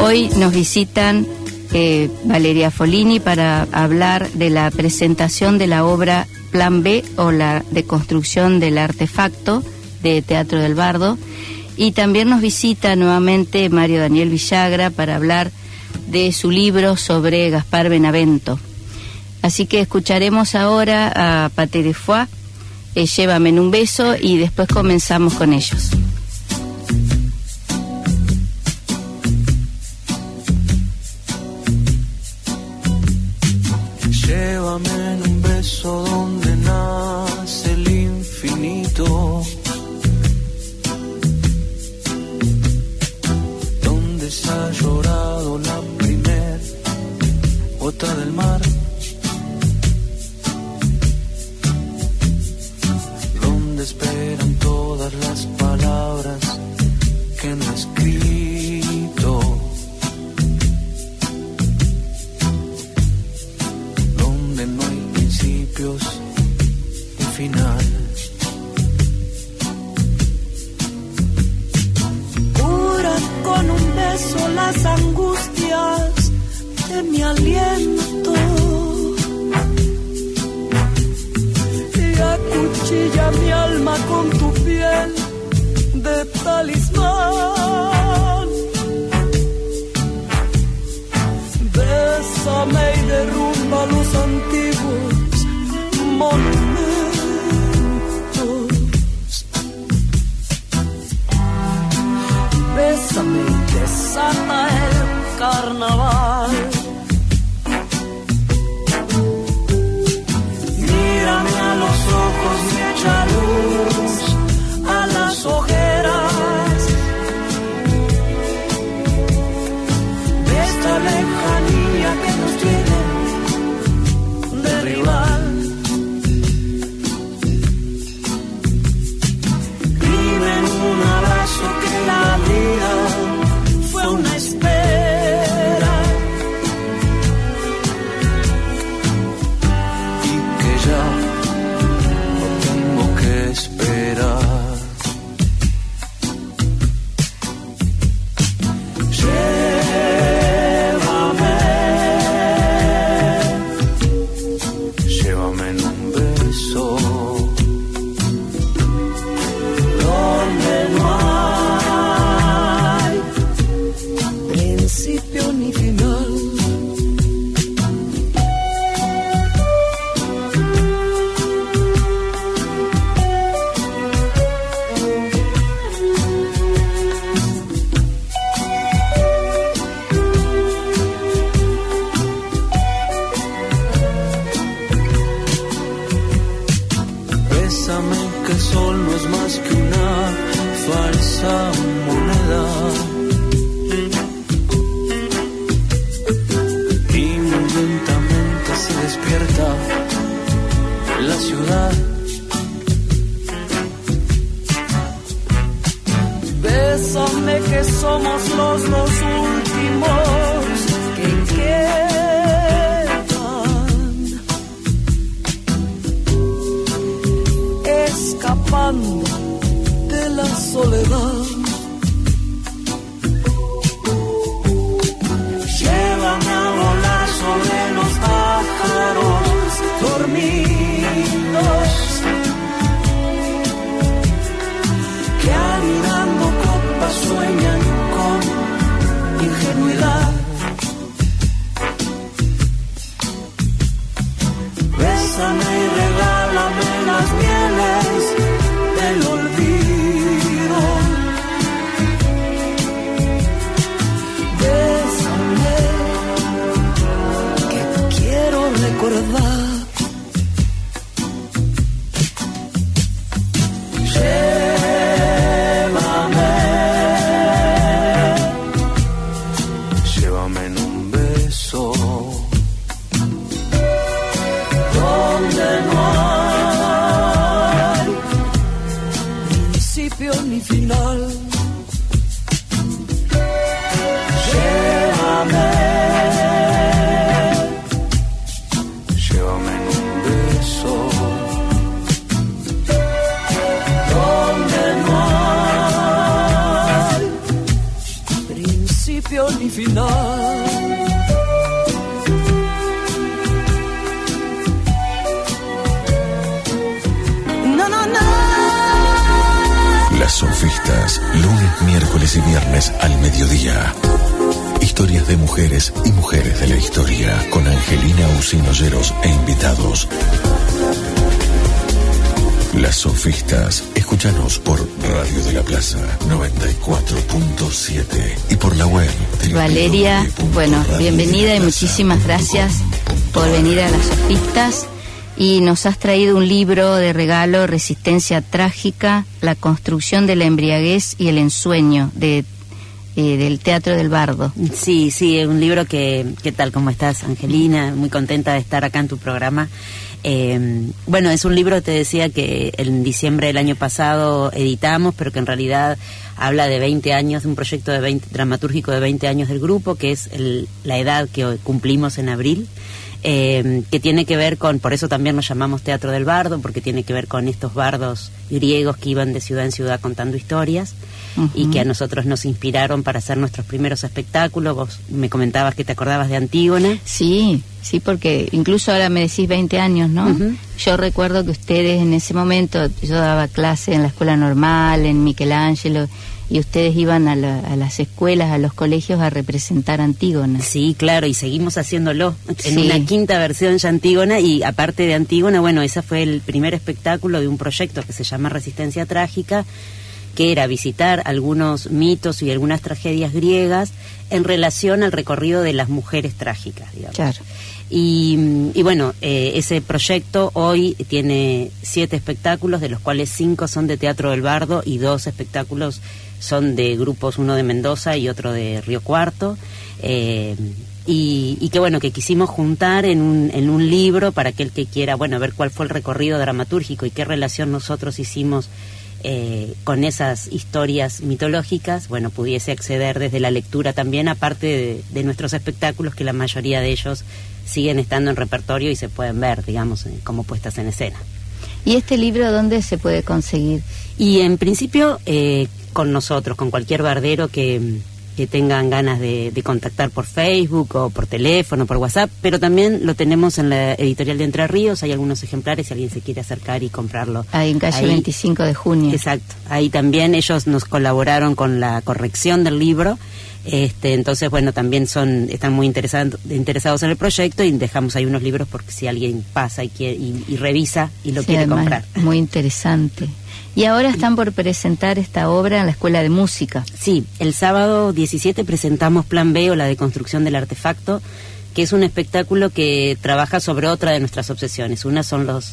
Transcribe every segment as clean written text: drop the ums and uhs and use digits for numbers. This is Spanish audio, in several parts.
Hoy nos visitan Valeria Folini para hablar de la presentación de la obra Plan B o la deconstrucción del artefacto de Teatro del Bardo, y también nos visita nuevamente Mario Daniel Villagra para hablar de su libro sobre Gaspar Benavento. Así que escucharemos ahora a Paté de Foix, Llévame en un beso, y después comenzamos con ellos. Llévame en un beso donde nace el infinito, donde se ha llorado la primer gota del mar, donde esperan todas las palabras que no he escrito, donde no hay principios ni final. Cura con un beso las angustias de mi aliento y acuchilla mi alma con tu piel de talismán. Bésame y derrumba los antiguos monumentos. Bésame y desata el carnaval. Mírame a los ojos y echa luz a las ojeras de esta lejanía que nos tiene de rival. Dime en un abrazo que la vida fue una espera Y que ya no tengo que esperar. Llévame en un beso donde no hay principio ni final. Bésame que el sol no es más que una falsa moneda, y muy lentamente se despierta la ciudad. Bésame que somos los dos últimos que quedan, escapando de la soledad. Llévame a volar sobre los pájaros dormidos que anidando copas sueñan con ingenuidad. Bésame y regálame las mieles del olvido. Bésame que quiero recordar. Llévame final. No, no, no. Las Sofistas, lunes, miércoles y viernes al mediodía. Historias de mujeres y mujeres de la historia, con Angelina Usinoyeros e invitados. Las Sofistas, escúchanos por Radio de la Plaza 94.7 y por la web. Valeria, bueno, bienvenida y muchísimas gracias por venir a Las Sofistas. Y nos has traído un libro de regalo, Resistencia Trágica, la construcción de la embriaguez y el ensueño, del Teatro del Bardo. Sí, es un libro ¿qué tal? ¿Cómo estás, Angelina? Muy contenta de estar acá en tu programa. Bueno, es un libro, te decía, que en diciembre del año pasado editamos, pero que en realidad habla de 20 años, de un proyecto dramatúrgico de 20 años del grupo, que es la edad que cumplimos en abril. Que tiene que ver por eso también nos llamamos Teatro del Bardo, porque tiene que ver con estos bardos griegos que iban de ciudad en ciudad contando historias. Uh-huh. Y que a nosotros nos inspiraron para hacer nuestros primeros espectáculos. Vos me comentabas que te acordabas de Antígona. Sí, porque incluso ahora me decís 20 años, ¿no? Uh-huh. Yo recuerdo que ustedes en ese momento, yo daba clase en la escuela normal, en Michelangelo, y ustedes iban a las escuelas, a los colegios a representar Antígona. Sí, claro, y seguimos haciéndolo en una quinta versión ya Antígona, y aparte de Antígona, bueno, ese fue el primer espectáculo de un proyecto que se llama Resistencia Trágica, que era visitar algunos mitos y algunas tragedias griegas en relación al recorrido de las mujeres trágicas, digamos. Claro. Y bueno, ese proyecto hoy tiene 7 espectáculos, de los cuales 5 son de Teatro del Bardo y 2 espectáculos son de grupos, uno de Mendoza y otro de Río Cuarto. Y que bueno, que quisimos juntar en un libro para aquel que quiera, bueno, ver cuál fue el recorrido dramatúrgico y qué relación nosotros hicimos con esas historias mitológicas, bueno, pudiese acceder desde la lectura también, aparte de nuestros espectáculos, que la mayoría de ellos siguen estando en repertorio y se pueden ver, digamos, como puestas en escena. ¿Y este libro dónde se puede conseguir? Y en principio con nosotros, con cualquier bardero que tengan ganas de contactar por Facebook o por teléfono, por WhatsApp, pero también lo tenemos en la editorial de Entre Ríos, hay algunos ejemplares si alguien se quiere acercar y comprarlo. Ahí en calle 25 de junio. Exacto, ahí también ellos nos colaboraron con la corrección del libro, entonces bueno, también están muy interesados en el proyecto, y dejamos ahí unos libros porque si alguien pasa y revisa y lo quiere comprar. Muy interesante. Y ahora están por presentar esta obra en la Escuela de Música. Sí, el sábado 17 presentamos Plan B, o la deconstrucción del artefacto, que es un espectáculo que trabaja sobre otra de nuestras obsesiones. Una son los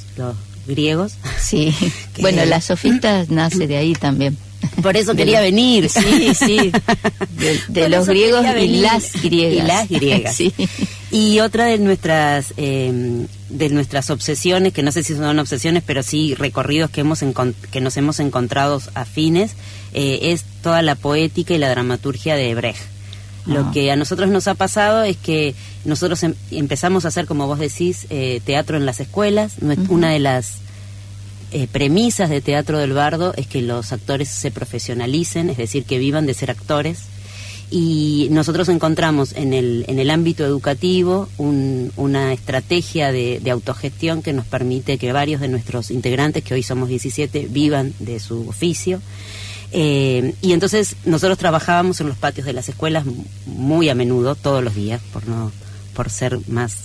griegos. Sí, bueno, Las Sofistas nace de ahí también. Por eso quería venir. Sí. De los griegos y las griegas. Y las griegas. Sí. Y otra de nuestras obsesiones, que no sé si son obsesiones, pero sí recorridos que nos hemos encontrado afines, es toda la poética y la dramaturgia de Brecht. Lo que a nosotros nos ha pasado es que nosotros empezamos a hacer, como vos decís, teatro en las escuelas. Una de las premisas de Teatro del Bardo es que los actores se profesionalicen, es decir, que vivan de ser actores. Y nosotros encontramos en el ámbito educativo una estrategia de autogestión que nos permite que varios de nuestros integrantes, que hoy somos 17, vivan de su oficio. Y entonces nosotros trabajábamos en los patios de las escuelas muy a menudo, todos los días, por ser más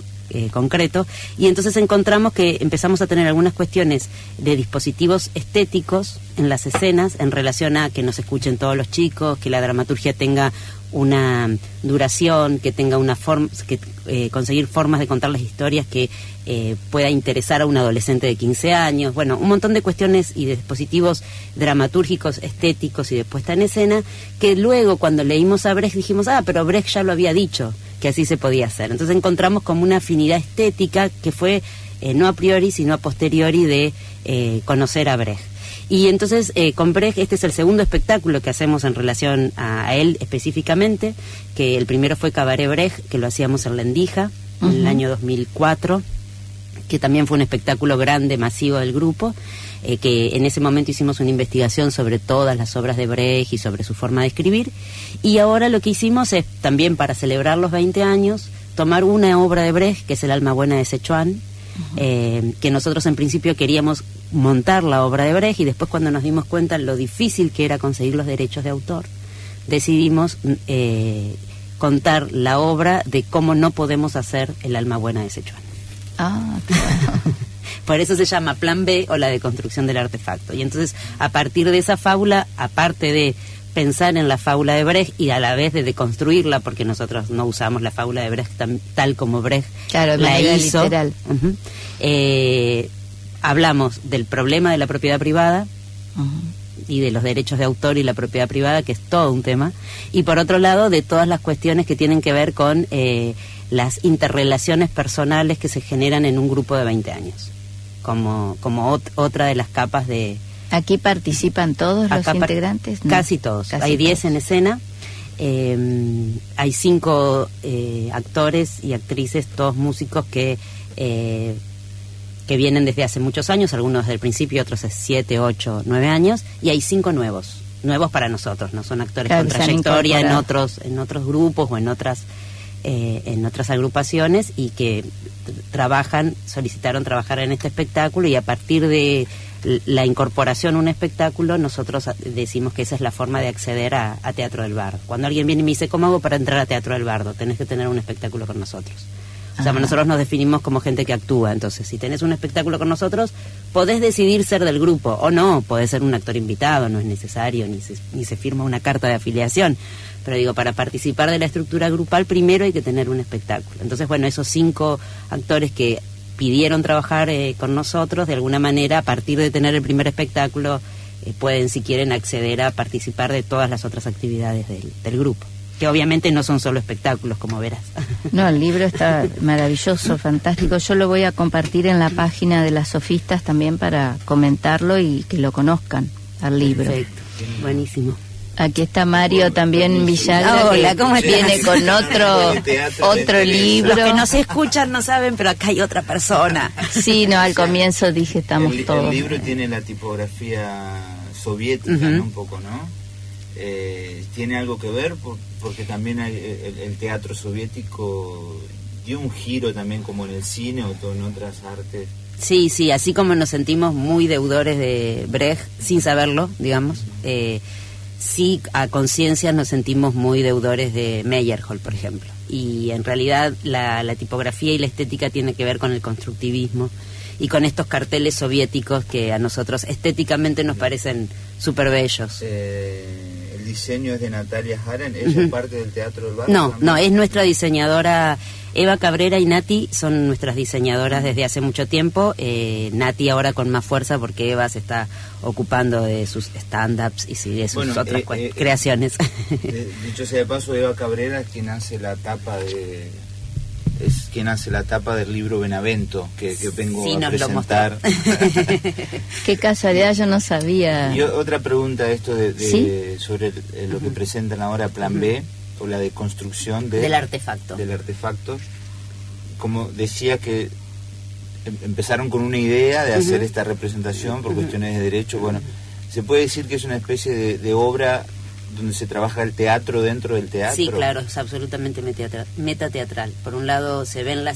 concreto, y entonces encontramos que empezamos a tener algunas cuestiones de dispositivos estéticos en las escenas en relación a que nos escuchen todos los chicos, que la dramaturgia tenga una duración, que tenga una forma, conseguir formas de contar las historias que pueda interesar a un adolescente de 15 años, bueno, un montón de cuestiones y de dispositivos dramatúrgicos, estéticos y de puesta en escena, que luego cuando leímos a Brecht dijimos, pero Brecht ya lo había dicho, que así se podía hacer. Entonces encontramos como una afinidad estética que fue no a priori, sino a posteriori de conocer a Brecht. Y entonces con Brecht, este es el segundo espectáculo que hacemos en relación a él específicamente, que el primero fue Cabaret Brecht, que lo hacíamos en La Endija, en el año 2004, que también fue un espectáculo grande, masivo del grupo, que en ese momento hicimos una investigación sobre todas las obras de Brecht y sobre su forma de escribir, y ahora lo que hicimos es, también para celebrar los 20 años, tomar una obra de Brecht, que es El alma buena de Sichuan, que nosotros en principio queríamos montar la obra de Brecht, y después cuando nos dimos cuenta lo difícil que era conseguir los derechos de autor, decidimos contar la obra de cómo no podemos hacer El alma buena de Sichuan. Ah, claro. Por eso se llama Plan B, o la deconstrucción del artefacto. Y entonces, a partir de esa fábula, aparte de pensar en la fábula de Brecht y a la vez de deconstruirla, porque nosotros no usamos la fábula de Brecht tal como Brecht la hizo, literal. Hablamos del problema de la propiedad privada y de los derechos de autor y la propiedad privada, que es todo un tema, y por otro lado de todas las cuestiones que tienen que ver con las interrelaciones personales que se generan en un grupo de 20 años, como otra de las capas de... ¿Aquí participan todos los integrantes? No. Casi todos. Hay 10 en escena. Hay 5 actores y actrices, todos músicos que vienen desde hace muchos años, algunos desde el principio, otros hace 7, 8, 9 años, y hay 5 nuevos para nosotros, no son actores con trayectoria en otros grupos o en otras agrupaciones, y que solicitaron trabajar en este espectáculo, y a partir de la incorporación a un espectáculo, nosotros decimos que esa es la forma de acceder a Teatro del Bardo. Cuando alguien viene y me dice, ¿cómo hago para entrar a Teatro del Bardo? Tenés que tener un espectáculo con nosotros. O sea, nosotros nos definimos como gente que actúa. Entonces, si tenés un espectáculo con nosotros, podés decidir ser del grupo, o no, podés ser un actor invitado, no es necesario, ni se firma una carta de afiliación. Pero digo, para participar de la estructura grupal, primero hay que tener un espectáculo. Entonces, bueno, esos 5 actores que pidieron trabajar con nosotros, de alguna manera, a partir de tener el primer espectáculo, pueden, si quieren, acceder a participar de todas las otras actividades del grupo, que obviamente no son solo espectáculos, como verás. No, el libro está maravilloso, fantástico. Yo lo voy a compartir en la página de las sofistas también para comentarlo y que lo conozcan al libro. Perfecto, buenísimo. Aquí está Mario también Villagra, hola, ¿cómo estás? Viene con otro libro. Los que no se escuchan no saben, pero acá hay otra persona. Sí, no, al comienzo dije estamos todos. El libro tiene la tipografía soviética, ¿no? Un poco, ¿no? Tiene algo que ver porque también el teatro soviético dio un giro también, como en el cine o en otras artes. Sí, así como nos sentimos muy deudores de Brecht, sin saberlo, digamos, sí, a conciencia nos sentimos muy deudores de Meyerhold, por ejemplo. Y en realidad la tipografía y la estética tiene que ver con el constructivismo y con estos carteles soviéticos que a nosotros estéticamente nos parecen súper bellos. ¿El diseño es de Natalia Haren? ¿Ella es parte del Teatro del Bardo? No, es nuestra diseñadora. Eva Cabrera y Nati son nuestras diseñadoras desde hace mucho tiempo. Nati ahora con más fuerza, porque Eva se está ocupando de sus stand-ups y de sus otras creaciones. Dicho sea de paso, Eva Cabrera es quien hace la tapa del libro Benavento que vengo a presentar. Qué casualidad, yo no sabía. Y otra pregunta, esto ¿sí? Sobre lo que presentan ahora, Plan B, o la deconstrucción del artefacto. Como decía, que empezaron con una idea de hacer esta representación por cuestiones de derecho. Bueno, ¿se puede decir que es una especie de obra donde se trabaja el teatro dentro del teatro? Sí, claro, es absolutamente metateatral. Por un lado se ven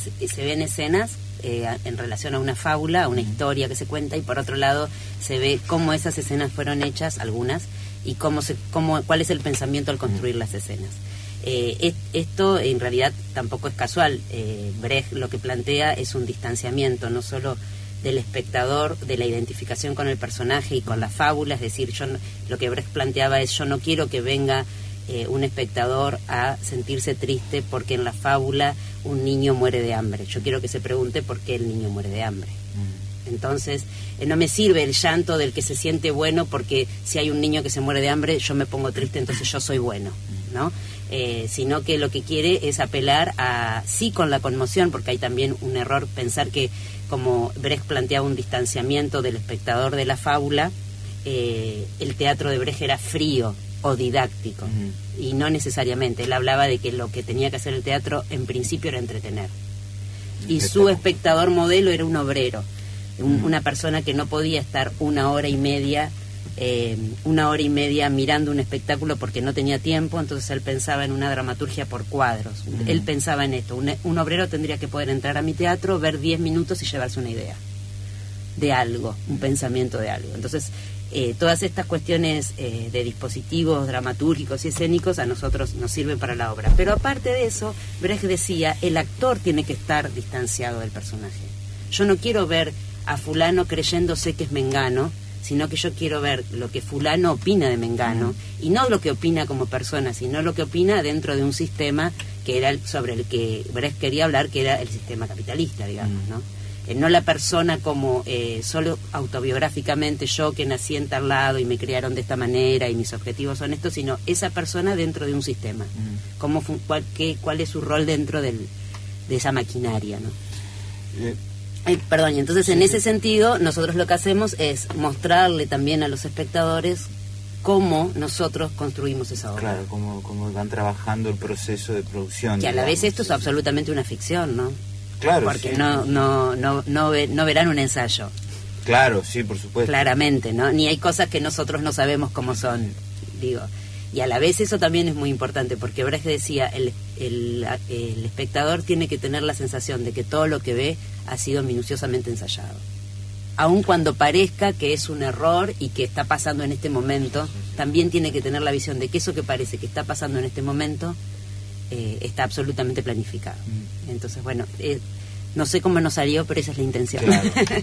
escenas en relación a una fábula, a una historia que se cuenta, y por otro lado se ve cómo esas escenas fueron hechas, algunas, y cuál es el pensamiento al construir las escenas. Esto en realidad tampoco es casual. Brecht lo que plantea es un distanciamiento, no solo del espectador, de la identificación con el personaje y con la fábula, es decir, lo que Brecht planteaba es: yo no quiero que venga un espectador a sentirse triste porque en la fábula un niño muere de hambre. Yo quiero que se pregunte por qué el niño muere de hambre. Entonces, no me sirve el llanto del que se siente bueno, porque si hay un niño que se muere de hambre, yo me pongo triste, entonces yo soy bueno, ¿no? Sino que lo que quiere es apelar sí, con la conmoción, porque hay también un error pensar que, como Brecht planteaba un distanciamiento del espectador de la fábula, el teatro de Brecht era frío o didáctico, y no necesariamente. Él hablaba de que lo que tenía que hacer el teatro en principio era entretener. y su espectador modelo era un obrero, una persona que no podía estar una hora y media mirando un espectáculo porque no tenía tiempo. Entonces él pensaba en una dramaturgia por cuadros. Él pensaba en esto: un obrero tendría que poder entrar a mi teatro, ver 10 minutos y llevarse una idea de algo, un pensamiento de algo. Entonces todas estas cuestiones de dispositivos dramatúrgicos y escénicos a nosotros nos sirven para la obra. Pero aparte de eso, Brecht decía, el actor tiene que estar distanciado del personaje. Yo no quiero ver a fulano creyéndose que es mengano, sino que yo quiero ver lo que fulano opina de mengano, y no lo que opina como persona, sino lo que opina dentro de un sistema que era sobre el que Brecht quería hablar, que era el sistema capitalista, digamos, ¿no? No la persona como solo autobiográficamente, yo que nací en tal lado y me criaron de esta manera y mis objetivos son estos, sino esa persona dentro de un sistema. ¿Cuál es su rol dentro de esa maquinaria, ¿no? Perdón, y entonces en ese sentido nosotros lo que hacemos es mostrarle también a los espectadores cómo nosotros construimos esa obra. Claro, cómo van trabajando el proceso de producción. Que a la vez esto es absolutamente una ficción, ¿no? Claro, porque sí, no verán un ensayo. Claro, sí, por supuesto. Claramente, ¿no? Ni hay cosas que nosotros no sabemos cómo son, digo. Y a la vez eso también es muy importante, porque Brecht decía, el espectador tiene que tener la sensación de que todo lo que ve ha sido minuciosamente ensayado. Aun cuando parezca que es un error y que está pasando en este momento, también tiene que tener la visión de que eso que parece que está pasando en este momento está absolutamente planificado. Entonces, bueno, no sé cómo nos salió, pero esa es la intención.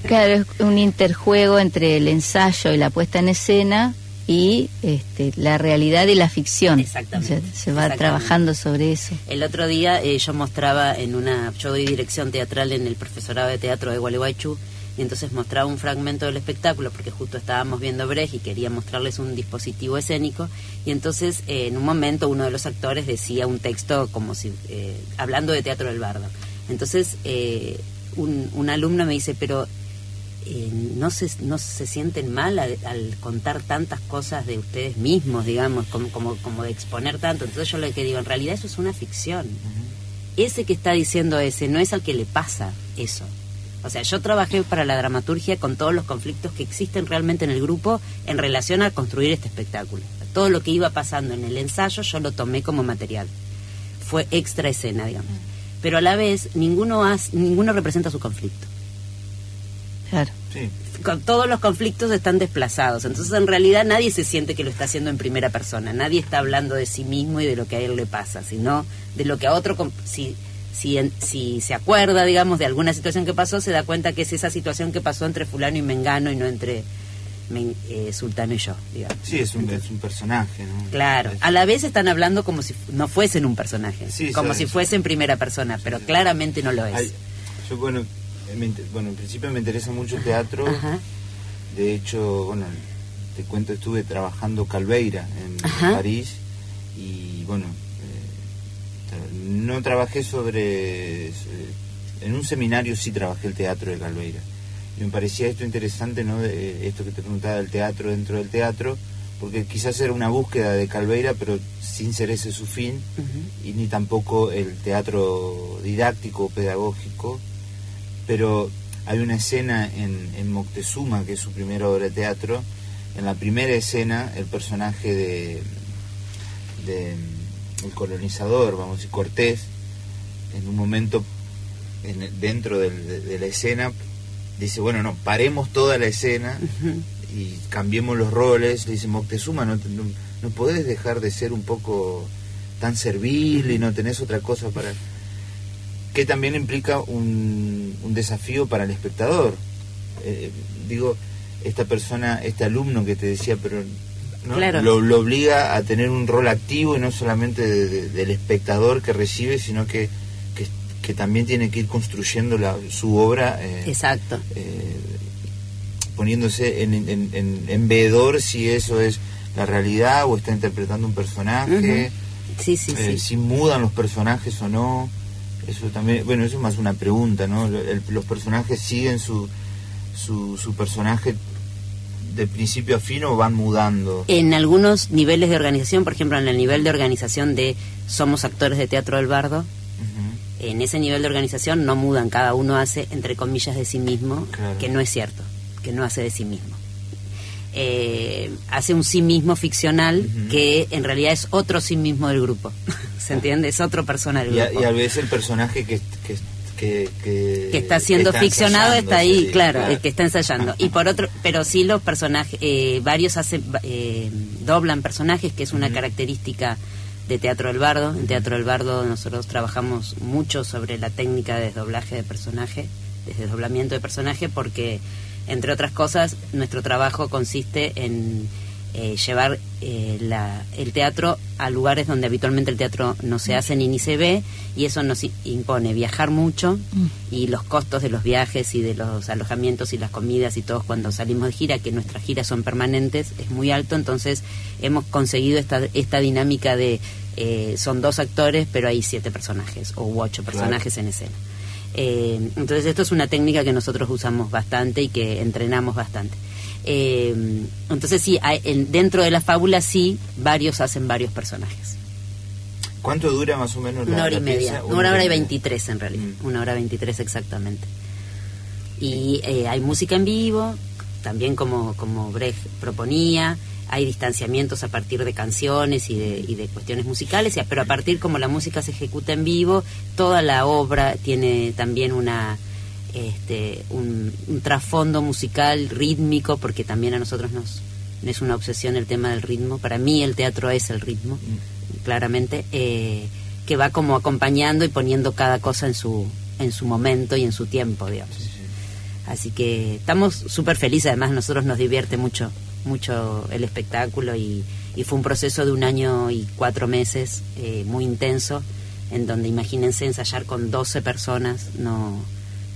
Claro, es un interjuego entre el ensayo y la puesta en escena y la realidad y la ficción. Exactamente. O sea, se va trabajando sobre eso. El otro día yo mostraba yo doy dirección teatral en el profesorado de teatro de Gualeguaychú, y entonces mostraba un fragmento del espectáculo porque justo estábamos viendo Brecht y quería mostrarles un dispositivo escénico, y entonces en un momento uno de los actores decía un texto como si hablando de Teatro del Bardo. Entonces un alumno me dice, pero no se sienten mal al contar tantas cosas de ustedes mismos, digamos, como de exponer tanto. Entonces yo lo que digo, en realidad eso es una ficción. Ese que está diciendo no es al que le pasa eso. O sea, yo trabajé para la dramaturgia con todos los conflictos que existen realmente en el grupo en relación a construir este espectáculo. Todo lo que iba pasando en el ensayo yo lo tomé como material. Fue extra escena, digamos. Pero a la vez ninguno representa su conflicto. Claro. Sí. Todos los conflictos están desplazados. Entonces en realidad nadie se siente que lo está haciendo en primera persona. Nadie está hablando de sí mismo y de lo que a él le pasa, sino de lo que a otro... Si se acuerda, digamos, de alguna situación que pasó, se da cuenta que es esa situación que pasó entre fulano y mengano y no entre Sultano y yo, digamos. Sí, es un personaje, ¿no? Claro, a la vez están hablando como si no fuesen un personaje, sí, como si fuesen primera persona, pero claramente no lo es. Yo, en principio me interesa mucho el teatro. Ajá. De hecho, te cuento, estuve trabajando Calveira en París, y no trabajé en un seminario sí trabajé el teatro de Calveira, y me parecía esto interesante, ¿no? Esto que te preguntaba del teatro dentro del teatro, porque quizás era una búsqueda de Calveira, pero sin ser ese su fin, y ni tampoco el teatro didáctico o pedagógico. Pero hay una escena en Moctezuma, que es su primera obra de teatro. En la primera escena, el personaje de el colonizador, vamos a decir, Cortés, en un momento dentro de la escena dice, bueno, no, paremos toda la escena y cambiemos los roles. Le dice, Moctezuma, no podés dejar de ser un poco tan servil y no tenés otra cosa para... que también implica un desafío para el espectador. Esta persona, este alumno que te decía, pero ¿no? Claro. Lo obliga a tener un rol activo, y no solamente del espectador que recibe, sino que también tiene que ir construyendo su obra. Exacto. Poniéndose en veedor si eso es la realidad o está interpretando un personaje. Sí. Si mudan los personajes o no. Eso también, eso es más una pregunta, ¿no? Los personajes siguen su personaje de principio a fin, o van mudando. En algunos niveles de organización, por ejemplo, en el nivel de organización de Somos Actores de Teatro del Bardo, en ese nivel de organización no mudan, cada uno hace, entre comillas, de sí mismo, claro. Que no es cierto, que no hace de sí mismo. Hace un sí mismo ficcional que en realidad es otro sí mismo del grupo. ¿Se entiende? Es otro persona del grupo. Y a veces el personaje que está siendo ficcionado está ahí, sí, claro, el que está ensayando. Y por otro, pero sí los personajes, varios hacen, doblan personajes, que es una característica de Teatro del Bardo. En Teatro del Bardo nosotros trabajamos mucho sobre la técnica de desdoblaje de personaje, de desdoblamiento de personaje, porque entre otras cosas nuestro trabajo consiste en llevar el teatro a lugares donde habitualmente el teatro no se hace ni se ve, y eso nos impone viajar mucho, y los costos de los viajes y de los alojamientos y las comidas y todos cuando salimos de gira, que nuestras giras son permanentes, es muy alto. Entonces hemos conseguido esta dinámica de son 2 actores pero hay 7 personajes o 8 personajes, claro, en escena. Entonces esto es una técnica que nosotros usamos bastante y que entrenamos bastante. Entonces sí, dentro de la fábula sí, varios hacen varios personajes. ¿Cuánto dura más o menos una hora y media? Una hora y 23 en realidad, 1 hora 23 exactamente. Y hay música en vivo, también como Brecht proponía. Hay distanciamientos a partir de canciones y de cuestiones musicales, pero a partir como la música se ejecuta en vivo, toda la obra tiene también un trasfondo musical, rítmico, porque también a nosotros nos es una obsesión el tema del ritmo. Para mí el teatro es el ritmo, claramente, que va como acompañando y poniendo cada cosa en su momento y en su tiempo, digamos. Sí. Así que estamos súper felices, además a nosotros nos divierte mucho el espectáculo, y fue un proceso de 1 año y 4 meses muy intenso, en donde imagínense ensayar con 12 personas, no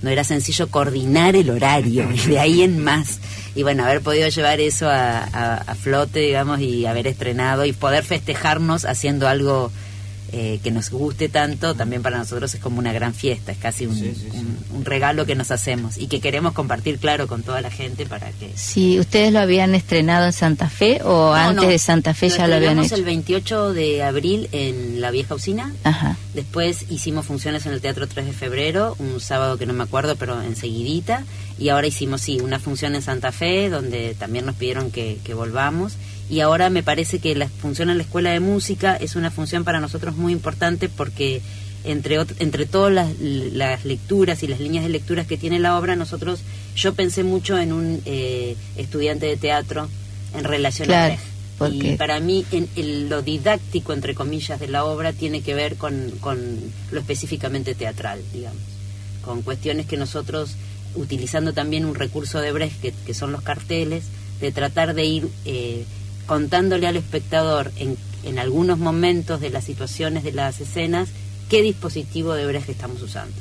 era sencillo coordinar el horario, de ahí en más, y bueno, haber podido llevar eso a flote, digamos, y haber estrenado y poder festejarnos haciendo algo que nos guste tanto, también para nosotros es como una gran fiesta, es casi un regalo que nos hacemos y que queremos compartir, claro, con toda la gente para que... Sí, ¿ustedes lo habían estrenado en Santa Fe o antes de Santa Fe ya lo habían hecho? El 28 de abril en la vieja usina. Ajá. Después hicimos funciones en el Teatro 3 de Febrero, un sábado que no me acuerdo, pero enseguidita, y ahora hicimos, una función en Santa Fe, donde también nos pidieron que volvamos. Y ahora me parece que la función en la Escuela de Música es una función para nosotros muy importante, porque entre todas las lecturas y las líneas de lecturas que tiene la obra, yo pensé mucho en un estudiante de teatro en relación a Brecht. Y para mí lo didáctico, entre comillas, de la obra tiene que ver con lo específicamente teatral, digamos, con cuestiones que nosotros, utilizando también un recurso de Brecht, que son los carteles, de tratar de ir... contándole al espectador en algunos momentos de las situaciones, de las escenas, qué dispositivo de Brecht estamos usando.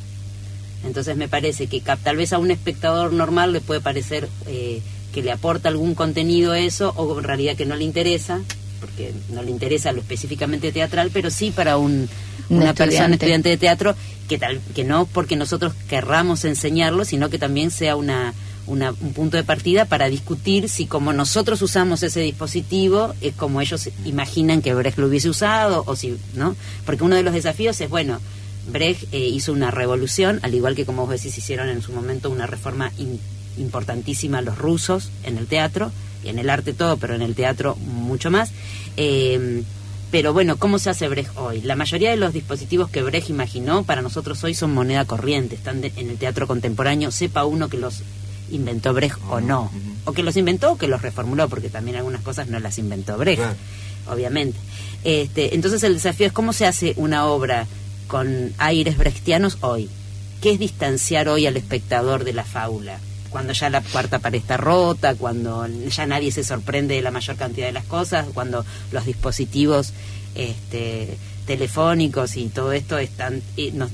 Entonces me parece que tal vez a un espectador normal le puede parecer que le aporta algún contenido eso, o en realidad que no le interesa, porque no le interesa lo específicamente teatral, pero sí para una persona estudiante de teatro, que no porque nosotros querramos enseñarlo, sino que también sea un punto de partida para discutir si como nosotros usamos ese dispositivo es como ellos imaginan que Brecht lo hubiese usado, o si no, porque uno de los desafíos es, Brecht hizo una revolución, al igual que, como vos decís, hicieron en su momento una reforma importantísima los rusos en el teatro y en el arte todo, pero en el teatro mucho más. Pero ¿cómo se hace Brecht hoy? La mayoría de los dispositivos que Brecht imaginó para nosotros hoy son moneda corriente, están en el teatro contemporáneo, sepa uno que los inventó Brecht o no, o que los inventó o que los reformuló, porque también algunas cosas no las inventó Brecht, obviamente. Entonces el desafío es cómo se hace una obra con aires brechtianos hoy. ¿Qué es distanciar hoy al espectador de la fábula? Cuando ya la cuarta pared está rota, cuando ya nadie se sorprende de la mayor cantidad de las cosas, cuando los dispositivos telefónicos y todo esto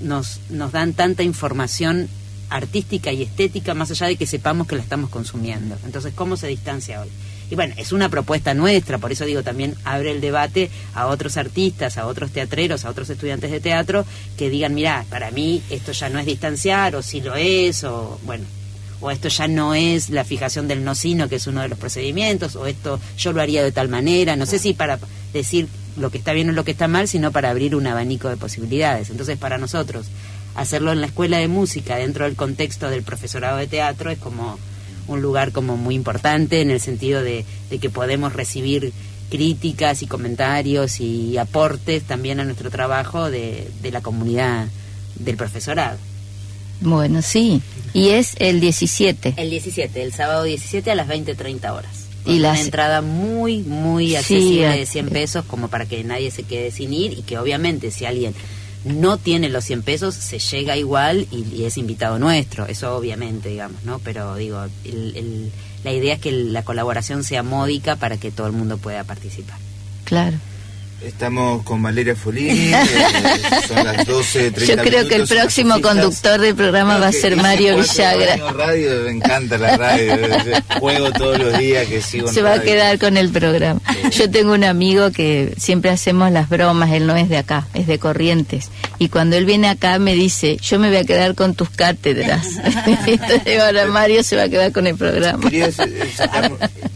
nos dan tanta información artística y estética, más allá de que sepamos que la estamos consumiendo. Entonces, ¿cómo se distancia hoy? Y es una propuesta nuestra, por eso digo, también abre el debate a otros artistas, a otros teatreros, a otros estudiantes de teatro, que digan, mirá, para mí esto ya no es distanciar, o sí lo es, o esto ya no es la fijación del no sino, que es uno de los procedimientos, o esto yo lo haría de tal manera, no sé si para decir lo que está bien o lo que está mal, sino para abrir un abanico de posibilidades. Entonces, para nosotros, hacerlo en la escuela de música, dentro del contexto del profesorado de teatro, es como un lugar como muy importante, en el sentido de que podemos recibir críticas y comentarios y aportes también a nuestro trabajo de la comunidad del profesorado. Bueno, sí. Y es el 17. El 17, el sábado 17 a las 20:30 horas. Y una entrada muy, muy accesible, sí, de 100 pesos, como para que nadie se quede sin ir, y que obviamente si alguien no tiene los 100 pesos, se llega igual y es invitado nuestro, eso obviamente, digamos, ¿no? Pero digo, la idea es que la colaboración sea módica para que todo el mundo pueda participar. Claro. Estamos con Valeria Folini, son las 12:30. Yo creo que el próximo conductor del programa va a ser Mario Villagra. Radio, me encanta la radio, juego todos los días que sigo en Se va radio. a quedar con el programa. Yo tengo un amigo que siempre hacemos las bromas, él no es de acá, es de Corrientes. Y cuando él viene acá me dice, yo me voy a quedar con tus cátedras. Entonces ahora Mario se va a quedar con el programa.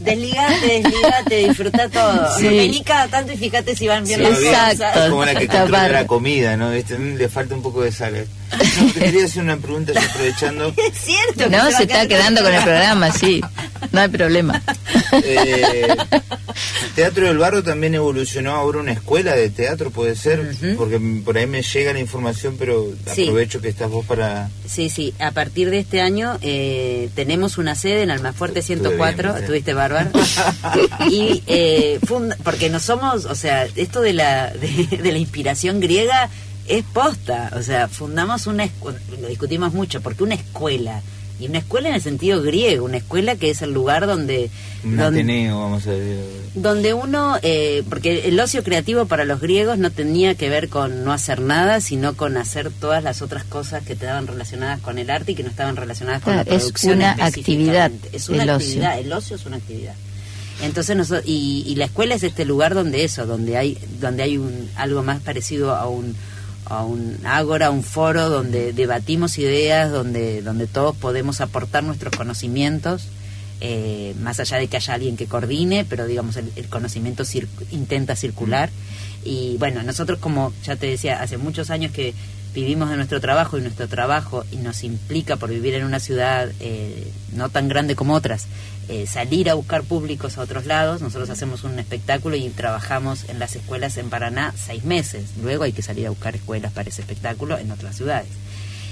Desligate, disfruta todo. Sí. Vení cada tanto y fíjate si van bien Sí, las exacto. cosas. Es como la que Está controla la bárbaro. comida, ¿no? Le falta un poco de sal. No, te quería hacer una pregunta, yo aprovechando. Es cierto. que No, va se a está quedar quedando con el programa, sí. No hay problema. Teatro del Barro también evolucionó ahora una escuela de teatro, puede ser, Ujú. porque por ahí me llega la información, pero Sí. aprovecho que estás vos para... Sí, a partir de este año tenemos una sede en Almafuerte 104, bien. estuviste bárbaro, y porque no somos, o sea, esto de la inspiración griega es posta, o sea, fundamos lo discutimos mucho, porque una escuela, y una escuela en el sentido griego, una escuela que es el lugar donde Ateneo, vamos a decir. donde uno, porque el ocio creativo para los griegos no tenía que ver con no hacer nada, sino con hacer todas las otras cosas que estaban relacionadas con el arte y que no estaban relacionadas con la Claro, es producción una específicamente. actividad, Es una el actividad, ocio. el ocio es una actividad. Entonces y la escuela es este lugar donde hay algo más parecido a un ágora, un foro donde debatimos ideas, donde todos podemos aportar nuestros conocimientos, más allá de que haya alguien que coordine, pero digamos el conocimiento intenta circular. Y bueno, nosotros, como ya te decía, hace muchos años que vivimos de nuestro trabajo, y nos implica, por vivir en una ciudad no tan grande como otras, salir a buscar públicos a otros lados. Nosotros hacemos un espectáculo y trabajamos en las escuelas en Paraná 6 meses. Luego hay que salir a buscar escuelas para ese espectáculo en otras ciudades.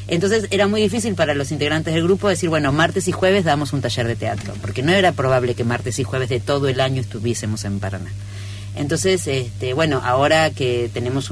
Entonces era muy difícil para los integrantes del grupo decir, bueno, martes y jueves damos un taller de teatro, porque no era probable que martes y jueves de todo el año estuviésemos en Paraná. Entonces, bueno, ahora que tenemos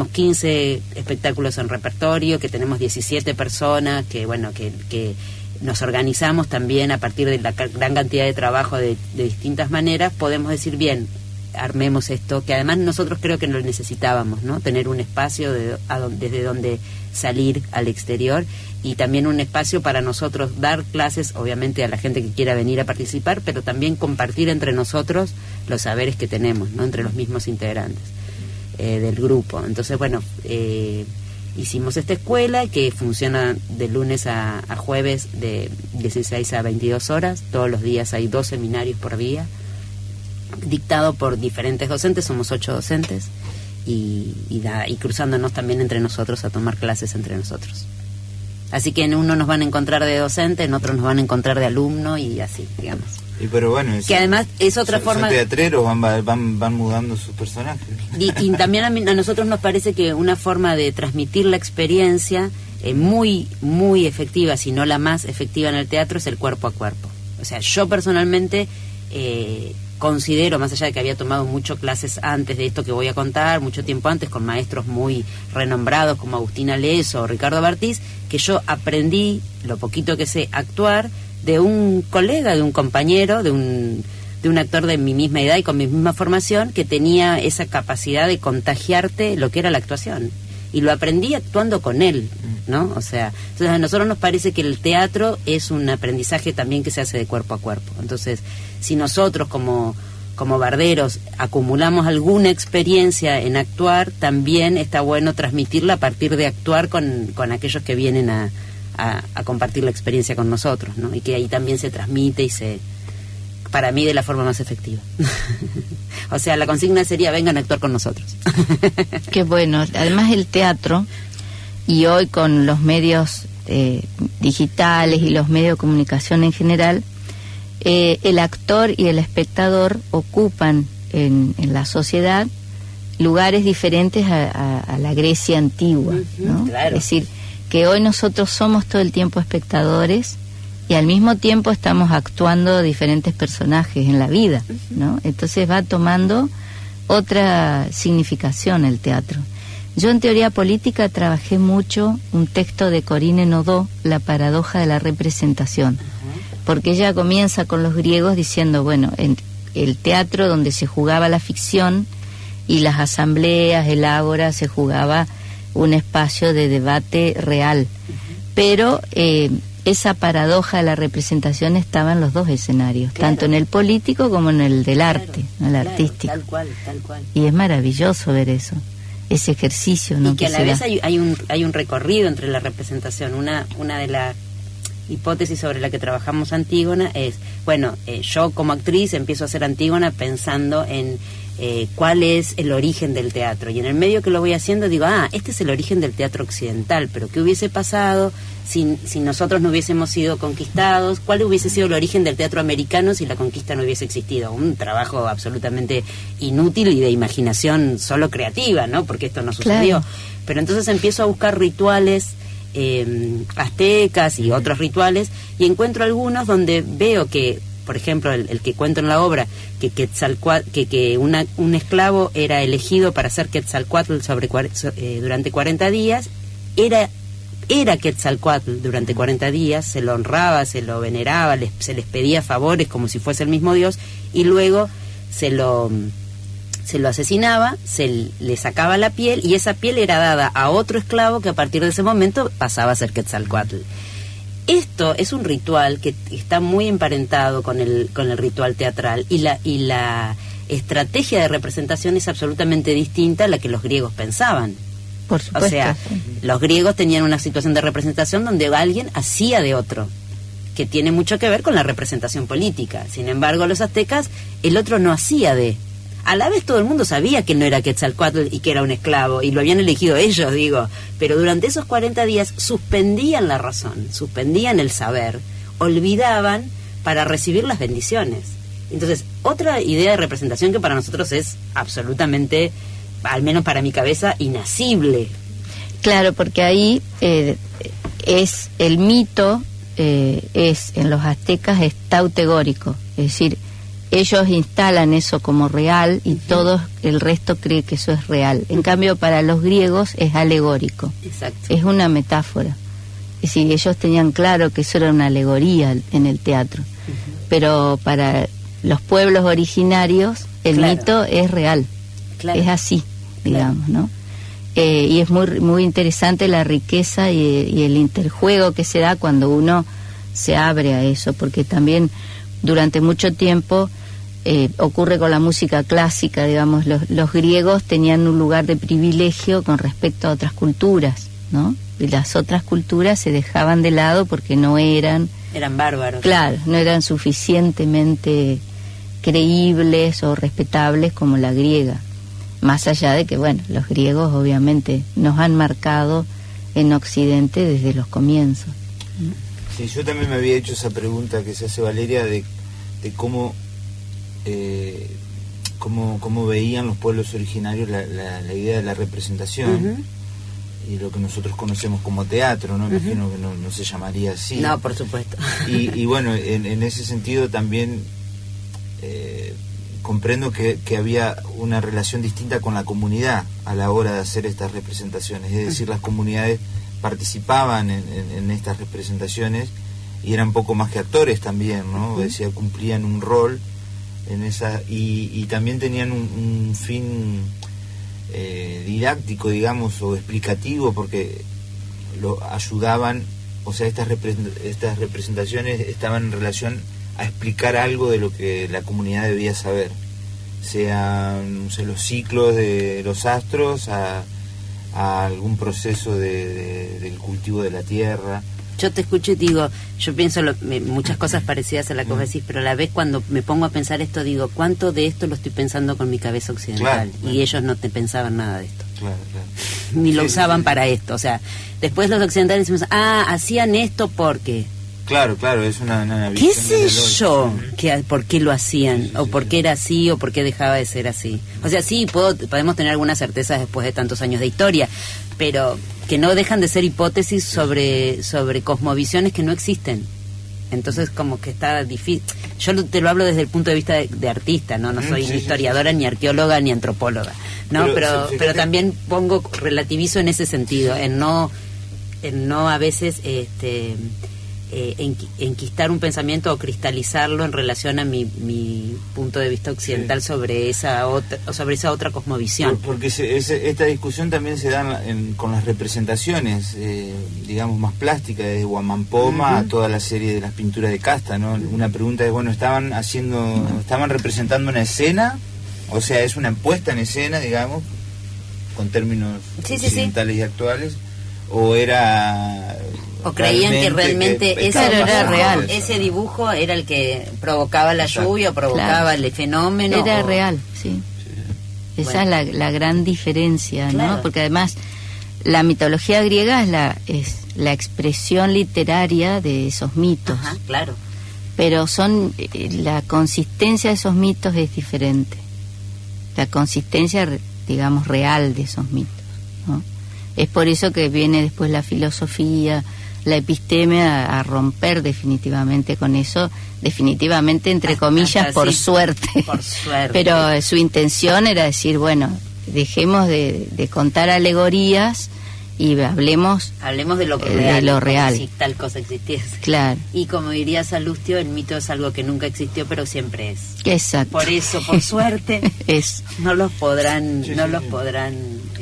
15 espectáculos en repertorio, que tenemos 17 personas, que bueno, que nos organizamos también a partir de la gran cantidad de trabajo de distintas maneras, podemos decir, bien, armemos esto, que además nosotros creo que lo necesitábamos, ¿no? Tener un espacio desde donde salir al exterior, y también un espacio para nosotros dar clases, obviamente a la gente que quiera venir a participar, pero también compartir entre nosotros los saberes que tenemos, ¿no? Entre los mismos integrantes del grupo. Entonces, bueno, hicimos esta escuela que funciona de lunes a jueves de 16 a 22 horas. Todos los días hay 2 seminarios por día, dictado por diferentes docentes, somos 8 docentes, y cruzándonos también entre nosotros a tomar clases entre nosotros. Así que en uno nos van a encontrar de docente, en otro nos van a encontrar de alumno, y así, digamos. Y pero bueno, Que además es otra forma... Son teatreros, van mudando sus personajes. Y también a nosotros nos parece que una forma de transmitir la experiencia muy, muy efectiva, si no la más efectiva en el teatro, es el cuerpo a cuerpo. O sea, yo personalmente considero, más allá de que había tomado muchas clases antes de esto que voy a contar, mucho tiempo antes, con maestros muy renombrados como Agustina Leso o Ricardo Bartiz, que yo aprendí, lo poquito que sé, actuar de un colega, de un compañero, de un actor de mi misma edad y con mi misma formación, que tenía esa capacidad de contagiarte lo que era la actuación. Y lo aprendí actuando con él, ¿no? O sea, entonces a nosotros nos parece que el teatro es un aprendizaje también que se hace de cuerpo a cuerpo. Entonces, si nosotros como barderos acumulamos alguna experiencia en actuar, también está bueno transmitirla a partir de actuar con aquellos que vienen a compartir la experiencia con nosotros, ¿no? Y que ahí también se transmite y se para mí de la forma más efectiva. O sea, la consigna sería vengan a actuar con nosotros. Qué bueno. Además el teatro, y hoy con los medios digitales y los medios de comunicación en general, el actor y el espectador ocupan en la sociedad lugares diferentes a la Grecia antigua, ¿no? Claro. Es decir, que hoy nosotros somos todo el tiempo espectadores y al mismo tiempo estamos actuando diferentes personajes en la vida, ¿no? Entonces va tomando otra significación el teatro. Yo en teoría política trabajé mucho un texto de Corinne Naudot, La paradoja de la representación, porque ella comienza con los griegos diciendo, bueno, en el teatro donde se jugaba la ficción y las asambleas, el ágora, se jugaba un espacio de debate real, pero esa paradoja de la representación estaba en los dos escenarios, claro, tanto en el político como en el del arte, en el artístico. Tal cual. Y es maravilloso ver eso, ese ejercicio, ¿no? Y que a la vez hay un recorrido entre la representación. Una de las hipótesis sobre la que trabajamos Antígona es, bueno, yo como actriz empiezo a hacer Antígona pensando en cuál es el origen del teatro, y en el medio que lo voy haciendo digo, este es el origen del teatro occidental, pero ¿qué hubiese pasado si nosotros no hubiésemos sido conquistados? ¿Cuál hubiese sido el origen del teatro americano si la conquista no hubiese existido? Un trabajo absolutamente inútil y de imaginación solo creativa, ¿no? Porque esto no sucedió. Claro. Pero entonces empiezo a buscar rituales aztecas y otros rituales, y encuentro algunos donde veo que, por ejemplo, el que cuento en la obra, que un esclavo era elegido para ser Quetzalcóatl durante 40 días, era Quetzalcóatl durante 40 días, se lo honraba, se lo veneraba, se les pedía favores como si fuese el mismo Dios, y luego se lo asesinaba, se le sacaba la piel, y esa piel era dada a otro esclavo que a partir de ese momento pasaba a ser Quetzalcóatl. Esto es un ritual que está muy emparentado con el ritual teatral, y la estrategia de representación es absolutamente distinta a la que los griegos pensaban. Por supuesto. O sea, los griegos tenían una situación de representación donde alguien hacía de otro, que tiene mucho que ver con la representación política. Sin embargo, los aztecas, el otro no hacía de. A la vez todo el mundo sabía que no era Quetzalcóatl y que era un esclavo, y lo habían elegido ellos, pero durante esos 40 días suspendían la razón, suspendían el saber, olvidaban para recibir las bendiciones. Entonces, otra idea de representación que para nosotros es absolutamente, al menos para mi cabeza, inasible. Claro, porque ahí es el mito, en los aztecas es tautegórico, es decir, ellos instalan eso como real y todo el resto cree que eso es real. En cambio, para los griegos es alegórico. Exacto. Es una metáfora. Es decir, ellos tenían claro que eso era una alegoría en el teatro. Pero para los pueblos originarios el mito es real. Claro. Es así, digamos, ¿no? Y es muy, muy interesante la riqueza y el interjuego que se da cuando uno se abre a eso, porque también durante mucho tiempo ocurre con la música clásica, digamos, los griegos tenían un lugar de privilegio con respecto a otras culturas, ¿no? Y las otras culturas se dejaban de lado porque no eran bárbaros. Claro, no eran suficientemente creíbles o respetables como la griega. Más allá de que, bueno, los griegos obviamente nos han marcado en Occidente desde los comienzos. Sí, yo también me había hecho esa pregunta que se hace Valeria de cómo veían los pueblos originarios la idea de la representación y lo que nosotros conocemos como teatro, ¿no? Imagino que no se llamaría así. No, por supuesto. Y bueno, en ese sentido también comprendo que había una relación distinta con la comunidad a la hora de hacer estas representaciones, es decir, las comunidades participaban en estas representaciones y eran poco más que actores también, ¿no? Decía, cumplían un rol en esa y también tenían un fin didáctico, digamos, o explicativo, porque lo ayudaban, o sea, estas representaciones estaban en relación a explicar algo de lo que la comunidad debía saber, sean, no sé, los ciclos de los astros a algún proceso del cultivo de la tierra. yo te escucho y digo, yo pienso muchas cosas parecidas a la que vos decís, pero a la vez cuando me pongo a pensar esto, digo, ¿cuánto de esto lo estoy pensando con mi cabeza occidental? Claro. Y ellos no te pensaban nada de esto. Claro. Ni lo usaban para esto. O sea, después los occidentales decimos, hacían esto porque... Claro, es una ¿qué sé yo? ¿Por qué lo hacían? ¿O por qué era así? ¿O por qué dejaba de ser así? O sea, sí, podemos tener algunas certezas después de tantos años de historia, pero que no dejan de ser hipótesis sobre cosmovisiones que no existen. Entonces, como que está difícil. Yo te lo hablo desde el punto de vista de artista, no soy ni historiadora, ni arqueóloga, ni antropóloga, ¿no? Pero también relativizo en ese sentido, en no a veces enquistar un pensamiento o cristalizarlo en relación a mi punto de vista occidental sobre esa otra cosmovisión. Porque esta discusión también se da con las representaciones, digamos, más plásticas, desde Huamampoma a toda la serie de las pinturas de Casta, ¿no? Una pregunta es, bueno, ¿estaban representando una escena? O sea, es una puesta en escena, digamos, con términos occidentales y actuales, o creían que realmente ese era real. Ese dibujo era el que provocaba la lluvia, provocaba el fenómeno. Era real, sí. Esa es la gran diferencia, ¿no? Porque además la mitología griega es la expresión literaria de esos mitos. Ajá, claro. Pero la consistencia de esos mitos es diferente. La consistencia, digamos, real de esos mitos, ¿no? Es por eso que viene después la filosofía, la episteme a romper definitivamente con eso, definitivamente entre comillas, por suerte. Por suerte. Pero su intención era decir, bueno, dejemos de contar alegorías y hablemos de lo real, si tal cosa existiese. Claro. Y como diría Salustio, el mito es algo que nunca existió, pero siempre es. Exacto. Por eso, por suerte, no los podrán.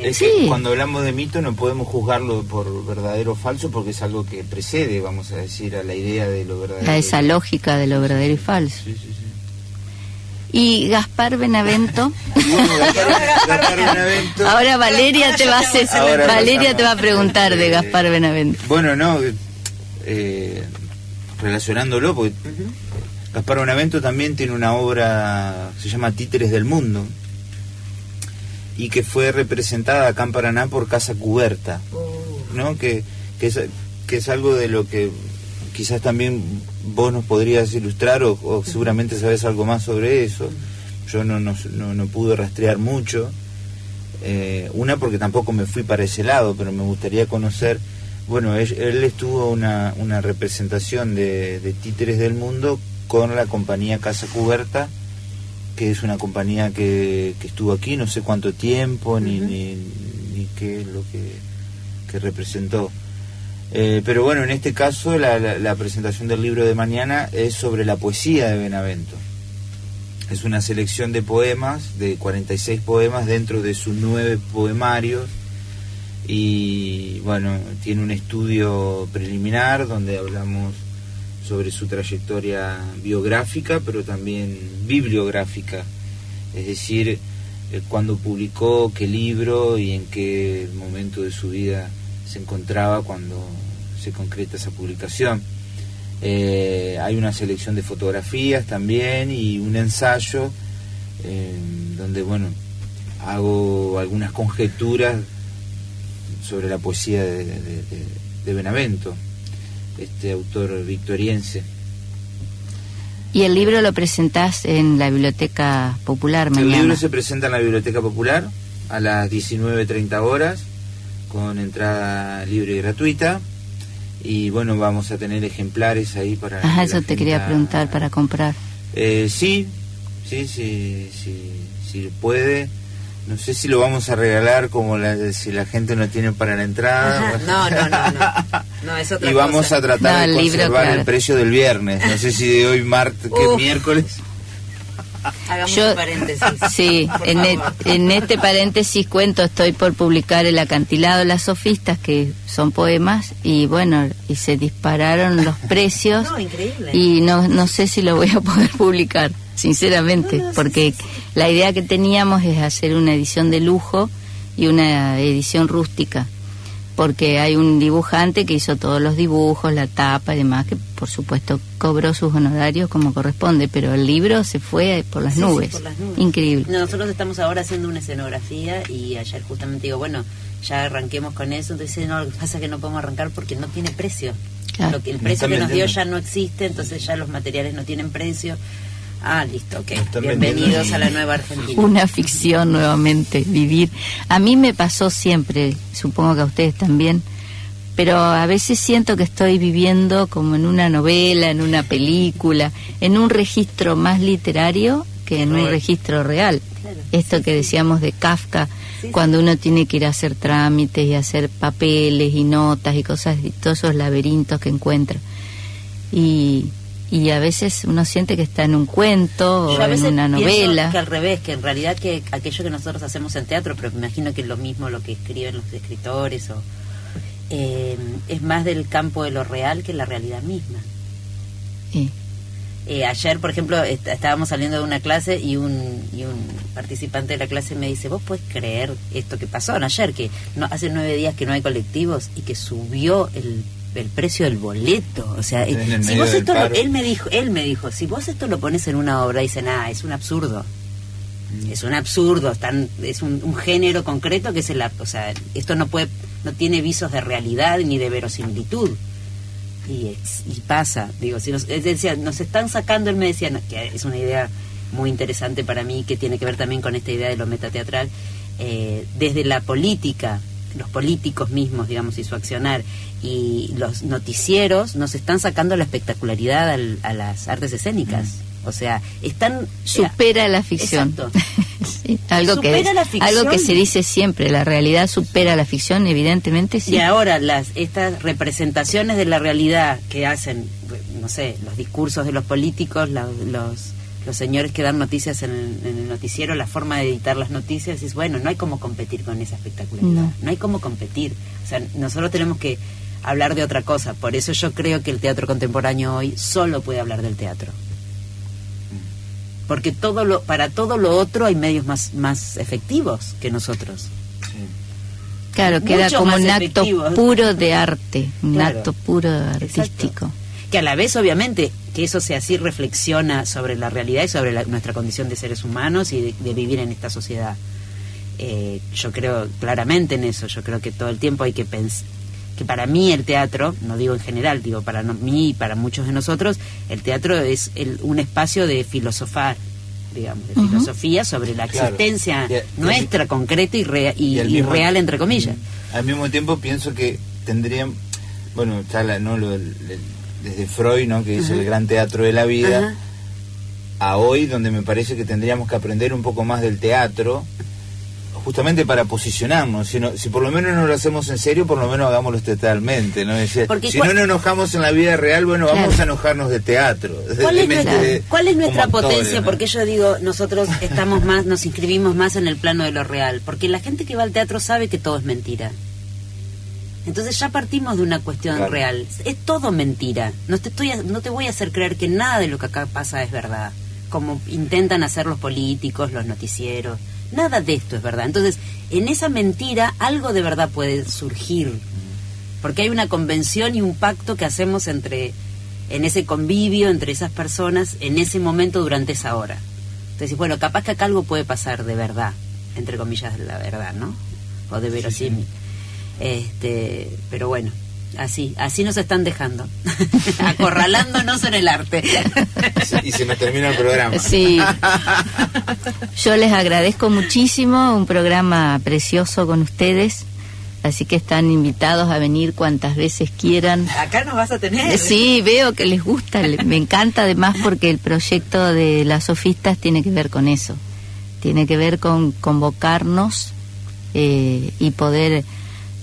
Es que cuando hablamos de mito no podemos juzgarlo por verdadero o falso, porque es algo que precede, vamos a decir, a la idea de lo verdadero. A esa lógica de lo verdadero y falso. Sí. Y Gaspar Benavento. Gaspar Benavento. Ahora Valeria te va a preguntar de Gaspar Benavento. Bueno, relacionándolo, porque Gaspar Benavento también tiene una obra, se llama Títeres del Mundo, y que fue representada acá en Paraná por Casa Cuberta, ¿no? Que es algo de lo que quizás también vos nos podrías ilustrar, o seguramente sabés algo más sobre eso. Yo no pude rastrear mucho, una porque tampoco me fui para ese lado, pero me gustaría conocer. Bueno, él estuvo una representación de Títeres del Mundo con la compañía Casa Cuberta, que es una compañía que estuvo aquí no sé cuánto tiempo, ni qué es lo que representó. Pero bueno, en este caso la presentación del libro de mañana es sobre la poesía de Benavento. Es una selección de poemas, de 46 poemas dentro de sus 9 poemarios, y bueno, tiene un estudio preliminar donde hablamos sobre su trayectoria biográfica, pero también bibliográfica, es decir, cuándo publicó, qué libro y en qué momento de su vida se encontraba cuando se concreta esa publicación. Hay una selección de fotografías también y un ensayo donde, bueno, hago algunas conjeturas sobre la poesía de Benavento, este autor victoriense. ¿Y el libro lo presentás en la Biblioteca Popular mañana? El libro se presenta en la Biblioteca Popular a las 19:30 horas, con entrada libre y gratuita, y bueno, vamos a tener ejemplares ahí para... Ajá, eso te quería preguntar, para comprar. Sí, puede. No sé si lo vamos a regalar como si la gente no tiene para la entrada. Ajá, no, es otra cosa. Y vamos a tratar de conservar el precio del viernes. No sé si de hoy miércoles. Hagamos un paréntesis. Sí, en este paréntesis estoy por publicar El acantilado de las sofistas, que son poemas, y bueno, y se dispararon los precios. Increíble. Y no sé si lo voy a poder publicar, sinceramente, porque la idea que teníamos es hacer una edición de lujo y una edición rústica, porque hay un dibujante que hizo todos los dibujos, la tapa y demás, que por supuesto cobró sus honorarios como corresponde, pero el libro se fue por las nubes. Sí, por las nubes. Increíble. Nosotros estamos ahora haciendo una escenografía y ayer justamente digo, bueno, ya arranquemos con eso, entonces no, lo que pasa es que no podemos arrancar porque no tiene precio. Claro. El precio que nos dio ya no existe, entonces ya los materiales no tienen precio. Listo, ok. Bienvenidos a la nueva Argentina. Una ficción nuevamente, vivir. A mí me pasó siempre, supongo que a ustedes también, pero a veces siento que estoy viviendo como en una novela, en una película, en un registro más literario que en un registro real. Claro, esto que decíamos de Kafka, cuando uno tiene que ir a hacer trámites y hacer papeles y notas y cosas, y todos esos laberintos que encuentra. Y a veces uno siente que está en un cuento o en una novela. Que al revés, que en realidad que aquello que nosotros hacemos en teatro, pero me imagino que es lo mismo lo que escriben los escritores, es más del campo de lo real que la realidad misma. Sí. Ayer, por ejemplo, estábamos saliendo de una clase y un participante de la clase me dice, ¿vos podés creer esto que pasó ayer? Que hace 9 días que no hay colectivos y que subió el precio del boleto. O sea, si vos esto él me dijo, si vos esto lo pones en una obra, dicen, es un absurdo. Es un absurdo, es un género concreto que o sea, esto no tiene visos de realidad ni de verosimilitud. Y pasa, digo, nos están sacando, él me decía, que es una idea muy interesante para mí, que tiene que ver también con esta idea de lo metateatral, desde la política, los políticos mismos, digamos, y su accionar, y los noticieros nos están sacando la espectacularidad a las artes escénicas. O sea, supera la ficción. Exacto. Sí, algo que se dice siempre, la realidad supera la ficción, evidentemente sí. Y ahora estas representaciones de la realidad que hacen, no sé, los discursos de los políticos, los señores que dan noticias en el noticiero, la forma de editar las noticias, es bueno, no hay cómo competir con esa espectacularidad, no hay cómo competir. O sea, nosotros tenemos que hablar de otra cosa. Por eso yo creo que el teatro contemporáneo hoy solo puede hablar del teatro. Porque para todo lo otro hay medios más efectivos que nosotros. Sí. Claro, queda como un acto puro de arte, un acto puro artístico. Exacto. Que a la vez, obviamente, que eso sea así, reflexiona sobre la realidad y sobre nuestra condición de seres humanos y de vivir en esta sociedad. Yo creo claramente en eso. Yo creo que todo el tiempo hay que pensar que para mí el teatro, no digo en general, digo para mí y para muchos de nosotros, el teatro es un espacio de filosofar, digamos, de filosofía sobre la existencia nuestra, concreta y real, entre comillas. Al mismo tiempo pienso que tendrían, bueno, está desde Freud, ¿no?, que dice el gran teatro de la vida, a hoy, donde me parece que tendríamos que aprender un poco más del teatro, justamente para posicionarnos. Si por lo menos no lo hacemos en serio, por lo menos hagámoslo teatralmente, ¿no? Decir, si no nos enojamos en la vida real, bueno, vamos a enojarnos de teatro. ¿Cuál es nuestra potencia? ¿No? Porque yo digo, nosotros nos inscribimos más en el plano de lo real, porque la gente que va al teatro sabe que todo es mentira. Entonces ya partimos de una cuestión real. Es todo mentira. No te voy a hacer creer que nada de lo que acá pasa es verdad, como intentan hacer los políticos, los noticieros. Nada de esto es verdad. Entonces, en esa mentira algo de verdad puede surgir, porque hay una convención y un pacto que hacemos en ese convivio entre esas personas en ese momento durante esa hora. Entonces, bueno, capaz que acá algo puede pasar de verdad, entre comillas, de la verdad, ¿no? O de verosímil. Pero bueno, así nos están dejando, acorralándonos en el arte. Y se nos termina el programa. Sí. Yo les agradezco muchísimo, un programa precioso con ustedes, así que están invitados a venir cuantas veces quieran. Acá nos vas a tener. Sí, veo que les gusta, me encanta además porque el proyecto de las sofistas tiene que ver con eso, tiene que ver con convocarnos y poder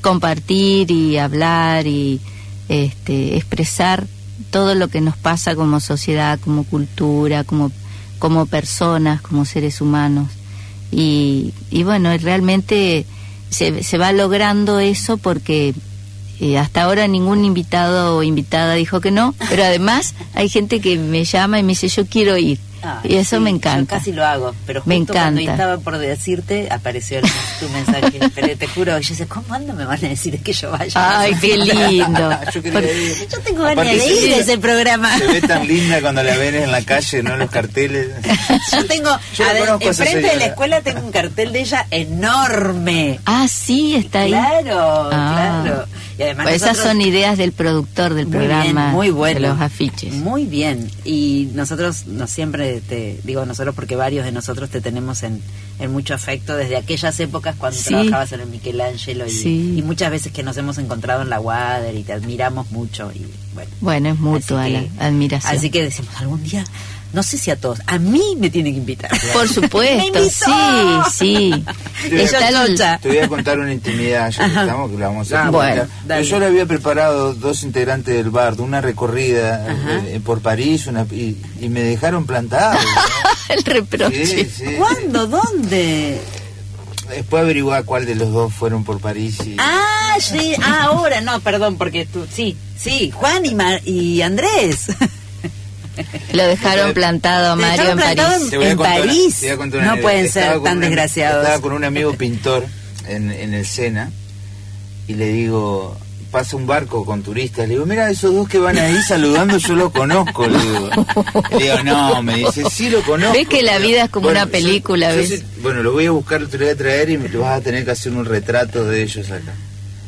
compartir y hablar y expresar todo lo que nos pasa como sociedad, como cultura, como personas, como seres humanos. Y bueno, realmente se va logrando eso porque hasta ahora ningún invitado o invitada dijo que no, pero además hay gente que me llama y me dice, yo quiero ir. Y eso me encanta. Yo casi lo hago, pero justo me encanta. Cuando estaba por decirte, apareció tu mensaje. Pero te juro, yo sé, ¿cómo anda me van a decir que yo vaya? Ay, qué lindo. Yo tengo ganas de ir a ese programa. Se ve tan linda cuando la ven en la calle, ¿no? Los carteles. Yo tengo, enfrente de la escuela tengo un cartel de ella enorme. Ah, sí, está ahí. Claro, claro. Y además pues esas son ideas del productor del programa, muy bueno, de los afiches. Muy bien. Y nosotros siempre te digo nosotros porque varios de nosotros te tenemos en mucho afecto desde aquellas épocas cuando trabajabas en el Michelangelo y muchas veces que nos hemos encontrado en la Wader y te admiramos mucho. Y bueno, es mutua la admiración. Así que decimos, algún día, no sé si a todos, a mí me tienen que invitar. Por supuesto, sí. Te voy a contar una intimidad, ya que estamos, que la vamos a hacer. Yo le había preparado 2 integrantes del bar, una recorrida por París y me dejaron plantado. ¿No? El reproche. Sí. ¿Cuándo? ¿Dónde? Después averiguar cuál de los dos fueron por París. Sí, ahora, no, perdón, porque tú, sí, Juan y Andrés. Lo dejaron plantado a Mario en París. En París. No pueden ser tan desgraciados. Estaba con un amigo pintor en el Sena y le digo, pasa un barco con turistas, le digo, mira, esos 2 que van ahí saludando, yo lo conozco, le digo. Le digo, no, me dice, sí lo conozco. Ves que la vida es como una película, ¿ves? Bueno, lo voy a buscar, te lo voy a traer y me vas a tener que hacer un retrato de ellos acá.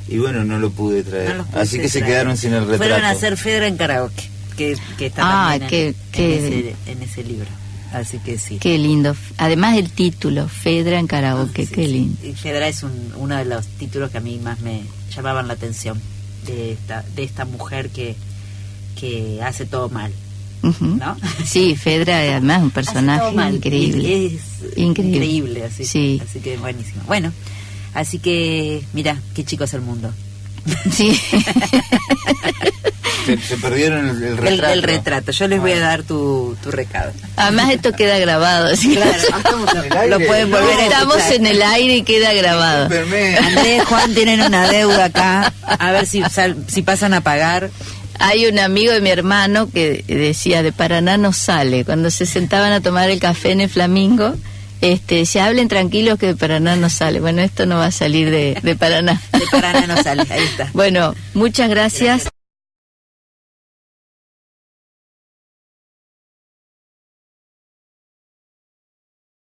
Y bueno, no lo pude traer, así que se quedaron sin el retrato. Fueron a hacer Fedra en karaoke, que está también en ese libro. Así que sí. Qué lindo. Además el título, Fedra en karaoke, qué lindo. Y Fedra es uno de los títulos que a mí más me llamaban la atención de esta mujer que hace todo mal. ¿No? Sí, Fedra además un personaje increíble. Es increíble, así que buenísimo. Bueno, así que mira, qué chico es el mundo. Sí. Se perdieron el retrato. El retrato. Yo les voy a dar tu recado. Además esto queda grabado. Así claro, lo pueden volver a Estamos en el aire y queda grabado. Andrés, Juan tienen una deuda acá. A ver si pasan a pagar. Hay un amigo de mi hermano que decía, de Paraná no sale. Cuando se sentaban a tomar el café en el Flamingo, se hablen tranquilos que de Paraná no sale. Bueno, esto no va a salir de Paraná. De Paraná no sale, ahí está. Bueno, muchas gracias.